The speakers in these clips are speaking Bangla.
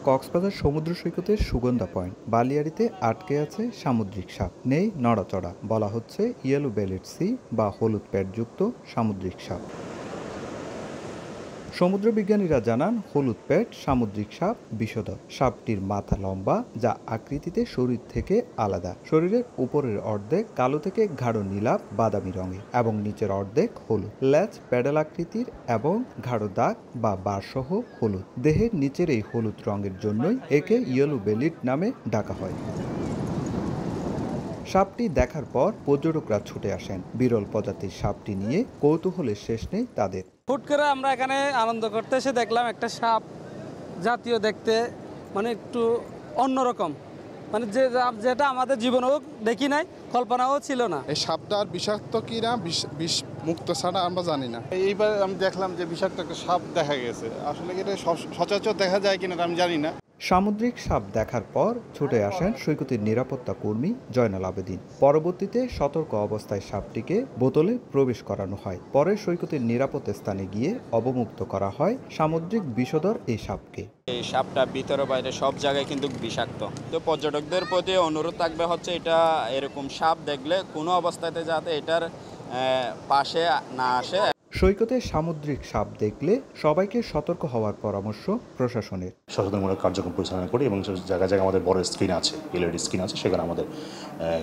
কক্সবাজার সমুদ্র সৈকতের সুগন্ধা পয়েন্ট বালিয়াড়িতে আটকে আছে সামুদ্রিক সাপ। নেই নড়াচড়া, বলা হচ্ছে ইয়েলো বেলেট সি বা হলুদ প্যাডযুক্ত সামুদ্রিক সাপ। সমুদ্র বিজ্ঞানীরা জানান, হলুদ প্যাড সামুদ্রিক সাপ বিষধর। সাপটির মাথা লম্বা, যা আকৃতিতে শরীর থেকে আলাদা। শরীরের উপরের অর্ধেক কালো থেকে গাঢ় নীলাভ বাদামি রঙের এবং নিচের অর্ধেক হলুদ। ল্যাজ প্যাডেল আকৃতির এবং গাঢ় দাগ বা বারসহ হলুদ। দেহের নিচের এই হলুদ রঙের জন্যই একে ইয়েলো বেলিড নামে ডাকা হয়। সাপটি দেখার পর পর্যটকরা ছুটে আসেন। বিরল প্রজাতির সাপটি নিয়ে কৌতূহলের শেষ নেই তাদের। হুট করে আমরা এখানে আনন্দ করতে এসে দেখলাম একটা সাপ জাতীয় দেখতে, মানে একটু অন্যরকম, মানে যেটা আমাদের জীবনেও দেখি নাই, কল্পনাও ছিল না। এই সাপটার বিষাক্ত কি না, বিষ মুক্ত ছাড়া আমরা জানি না। এইবার আমি দেখলাম যে বিষাক্ত একটা সাপ দেখা গেছে। আসলে এটা সচরাচর দেখা যায় কিনা আমি জানি না। সামুদ্রিক সাপ দেখার পর ছুটে আসেন সৈকতের নিরাপত্তা কর্মী জয়নাল আবেদিন। পরবর্তীতে সতর্ক অবস্থায় সাপটিকে বোতলে প্রবেশ করানো হয়। পরে সৈকতের নিরাপদ স্থানে গিয়ে অবমুক্ত করা হয় সামুদ্রিক বিষধর এই সাপকে। এই সাপটা ভিতরে বাইরে সব জায়গায় কিন্তু বিষাক্ত। তো পর্যটকদের প্রতি অনুরোধ থাকবে হচ্ছে এটা এরকম সাপ দেখলে কোনো অবস্থাতে যাতে এটার পাশে না আসে। সৈকতে সামুদ্রিক সাপ দেখলে সবাইকে সতর্ক হওয়ার পরামর্শ প্রশাসনের। সচেতনমূলক কার্যক্রম পরিচালনা করি এবং জায়গায় জায়গায় আমাদের বড় স্ক্রিন আছে, এলইডি স্ক্রিন আছে, সেখানে আমাদের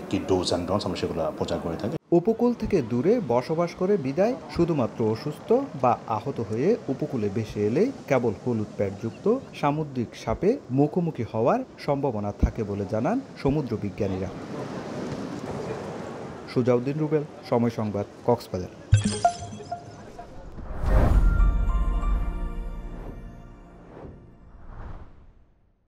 কি ডোজ অ্যান্ড ডনস আমরা সেগুলো প্রচার করে থাকি। উপকূল থেকে দূরে বসবাস করে বিদায় শুধুমাত্র অসুস্থ বা আহত হয়ে উপকূলে ভেসে এলেই কেবল হলুদ প্যাডযুক্ত সামুদ্রিক সাপে মুখোমুখি হওয়ার সম্ভাবনা থাকে বলে জানান সমুদ্র বিজ্ঞানীরা। সুজাউদ্দিন রুবেল, সময় সংবাদ, কক্সবাজার।